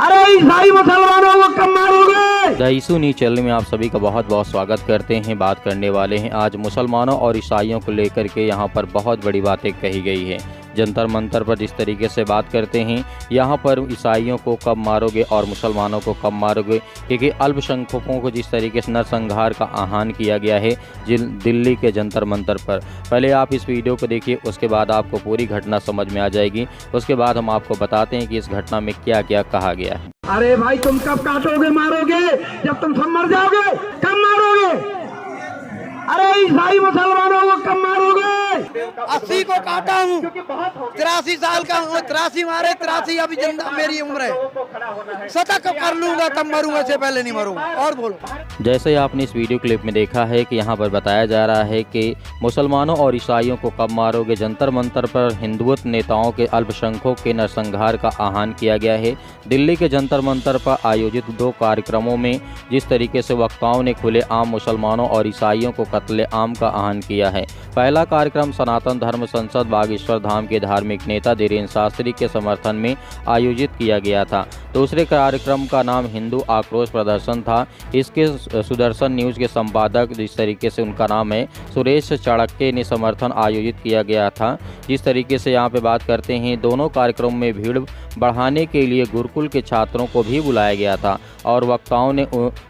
अरे ईसाई मुसलमानों को कब मारोगे? द इशू न्यूज चैनल में आप सभी का बहुत बहुत स्वागत करते हैं। बात करने वाले हैं आज मुसलमानों और ईसाइयों को लेकर के यहाँ पर बहुत बड़ी बातें कही गई हैं। जंतर मंतर पर जिस तरीके से बात करते हैं, यहाँ पर ईसाइयों को कब मारोगे और मुसलमानों को कब मारोगे, क्योंकि अल्पसंख्यकों को जिस तरीके से नरसंहार का आह्वान किया गया है दिल्ली के जंतर मंतर पर। पहले आप इस वीडियो को देखिए, उसके बाद आपको पूरी घटना समझ में आ जाएगी। उसके बाद हम आपको बताते हैं कि इस घटना में क्या क्या कहा गया है। अरे भाई तुम कब काटोगे मारोगे? जब तुम सब मर जाओगे कब मारोगे? अरे ईसाई मुसलमानों को कब मारोगे? 80 को काटा हूँ, 83 साल का हूँ, 83 मारे 83 अभी जिंदा मेरी उम्र है। शतक कर लूंगा तब मरूंगा, इससे पहले नहीं मरूंगा। और बोलो। जैसे आपने इस वीडियो क्लिप में देखा है कि यहाँ पर बताया जा रहा है कि मुसलमानों और ईसाइयों को कब मारोगे। जंतर मंतर पर हिंदुत्व नेताओं के अल्पसंख्यकों के नरसंहार का आह्वान किया गया है। दिल्ली के जंतर मंतर पर आयोजित 2 कार्यक्रमों में जिस तरीके से वक्ताओं ने खुलेआम मुसलमानों और ईसाइयों को कत्ले आम का आह्वान किया है। पहला कार्यक्रम सनातन धर्म संसद बागेश्वर धाम के धार्मिक नेता धीरेन्द्र शास्त्री के समर्थन में आयोजित किया गया था। दूसरे कार्यक्रम का नाम हिंदू आक्रोश प्रदर्शन था। इसके सुदर्शन न्यूज के संपादक जिस तरीके से उनका नाम है सुरेश चाणक्य ने समर्थन आयोजित किया गया था। जिस तरीके से यहाँ पे बात करते हैं, दोनों कार्यक्रम में भीड़ बढ़ाने के लिए गुरुकुल के छात्रों को भी बुलाया गया था और वक्ताओं ने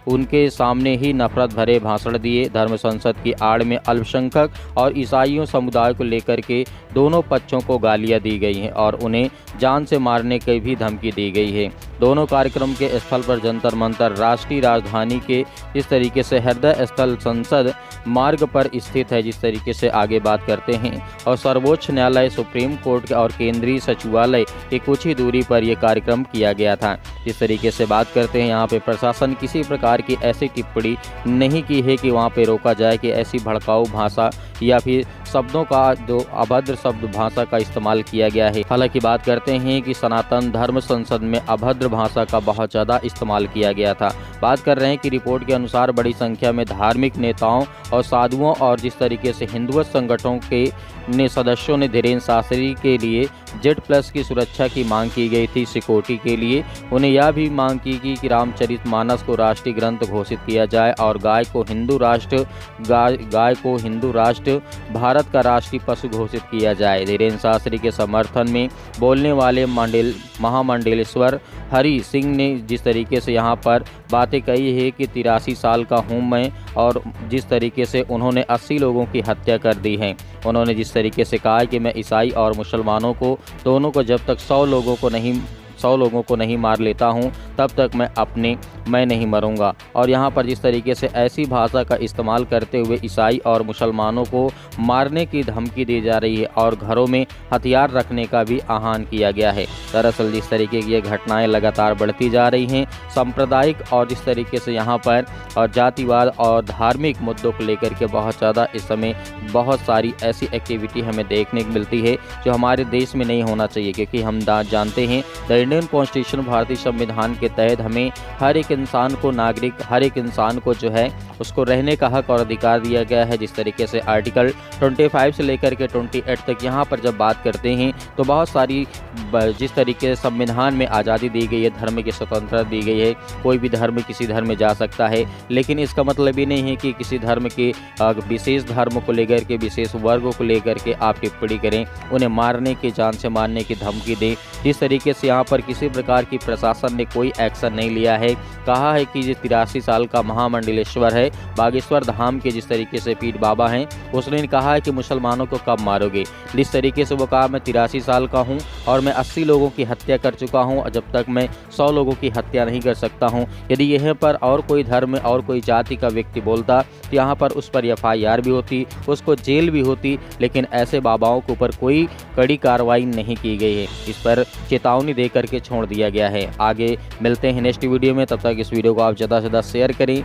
उनके सामने ही नफरत भरे भाषण दिए। धर्म संसद की आड़ में अल्पसंख्यक और ईसाइयों समुदाय को लेकर के दोनों पक्षों को गालियां दी गई हैं और उन्हें जान से मारने की भी धमकी दी गई है। दोनों कार्यक्रम के स्थल पर जंतर मंतर राष्ट्रीय राजधानी के इस तरीके से हृदय स्थल संसद मार्ग पर स्थित है। जिस तरीके से आगे बात करते हैं, और सर्वोच्च न्यायालय, सुप्रीम कोर्ट और केंद्रीय सचिवालय के कुछ ही दूरी पर यह कार्यक्रम किया गया था। जिस तरीके से बात करते हैं, यहाँ पे प्रशासन किसी प्रकार की ऐसी टिप्पणी नहीं की है कि वहाँ पे रोका जाए कि ऐसी भड़काऊ भाषा या फिर शब्दों का जो अभद्र शब्द भाषा का इस्तेमाल किया गया है। हालांकि बात करते हैं कि सनातन धर्म संसद में अभद्र भाषा का बहुत ज़्यादा इस्तेमाल किया गया था। बात कर रहे हैं कि रिपोर्ट के अनुसार बड़ी संख्या में धार्मिक नेताओं और साधुओं और जिस तरीके से हिंदुत्व संगठनों के सदस्यों ने धीरेन्द्र शास्त्री के लिए Z+ की सुरक्षा की मांग की गई थी। सिक्योरिटी के लिए उन्हें यह भी मांग की गई कि रामचरितमानस को राष्ट्रीय ग्रंथ घोषित किया जाए और गाय को हिंदू राष्ट्र भारत का राष्ट्रीय पशु घोषित किया जाए। धीरेन्द्र शास्त्री के समर्थन में बोलने वाले महामंडलेश्वर हरि सिंह ने जिस तरीके से यहाँ पर बातें कही है कि 83 साल का हूँ मैं, और जिस तरीके से उन्होंने 80 लोगों की हत्या कर दी है। उन्होंने जिस तरीके से कहा कि मैं ईसाई और मुसलमानों को दोनों को जब तक 100 लोगों को नहीं मार लेता हूं, तब तक मैं नहीं मरूंगा। और यहां पर जिस तरीके से ऐसी भाषा का इस्तेमाल करते हुए ईसाई और मुसलमानों को मारने की धमकी दी जा रही है और घरों में हथियार रखने का भी आह्वान किया गया है। दरअसल जिस तरीके की ये घटनाएं लगातार बढ़ती जा रही हैं, सांप्रदायिक और जिस तरीके से यहाँ पर और जातिवाद और धार्मिक मुद्दों को लेकर के बहुत ज़्यादा इस समय बहुत सारी ऐसी एक्टिविटी हमें देखने को मिलती है जो हमारे देश में नहीं होना चाहिए, क्योंकि हम जानते हैं द इंडियन कॉन्स्टिट्यूशन भारतीय संविधान के तहत हमें हर एक इंसान को जो है उसको रहने का हक और अधिकार दिया गया है। जिस तरीके से आर्टिकल 25 से लेकर के 28 तक यहाँ पर जब बात करते हैं तो बहुत सारी जिस तरीके से संविधान में आज़ादी दी गई है, धर्म की स्वतंत्रता दी गई है। कोई भी धर्म किसी धर्म में जा सकता है, लेकिन इसका मतलब ये नहीं है कि किसी धर्म के विशेष धर्म को लेकर के विशेष वर्ग को लेकर के आप टिप्पणी करें, उन्हें मारने की जान से मारने की धमकी दें। जिस तरीके से यहाँ पर किसी प्रकार की प्रशासन ने कोई एक्शन नहीं लिया है। कहा है कि ये 83 साल का महामंडलेश्वर है, बागेश्वर धाम के जिस तरीके से पीर बाबा हैं, उसने कहा है कि मुसलमानों को कब मारोगे। जिस तरीके से वो कहा मैं 83 साल का हूँ और मैं 80 लोगों की हत्या कर चुका हूँ, जब तक मैं 100 लोगों की हत्या नहीं कर सकता हूँ। यदि यहाँ पर और कोई धर्म और कोई जाति का व्यक्ति बोलता तो यहाँ पर उस पर FIR भी होती, उसको जेल भी होती, लेकिन ऐसे बाबाओं के ऊपर कोई कड़ी कार्रवाई नहीं की गई है। इस पर चेतावनी दे करके छोड़ दिया गया है। आगे मिलते हैं नेक्स्ट वीडियो में, तब तक इस वीडियो को आप ज़्यादा से ज़्यादा शेयर करें।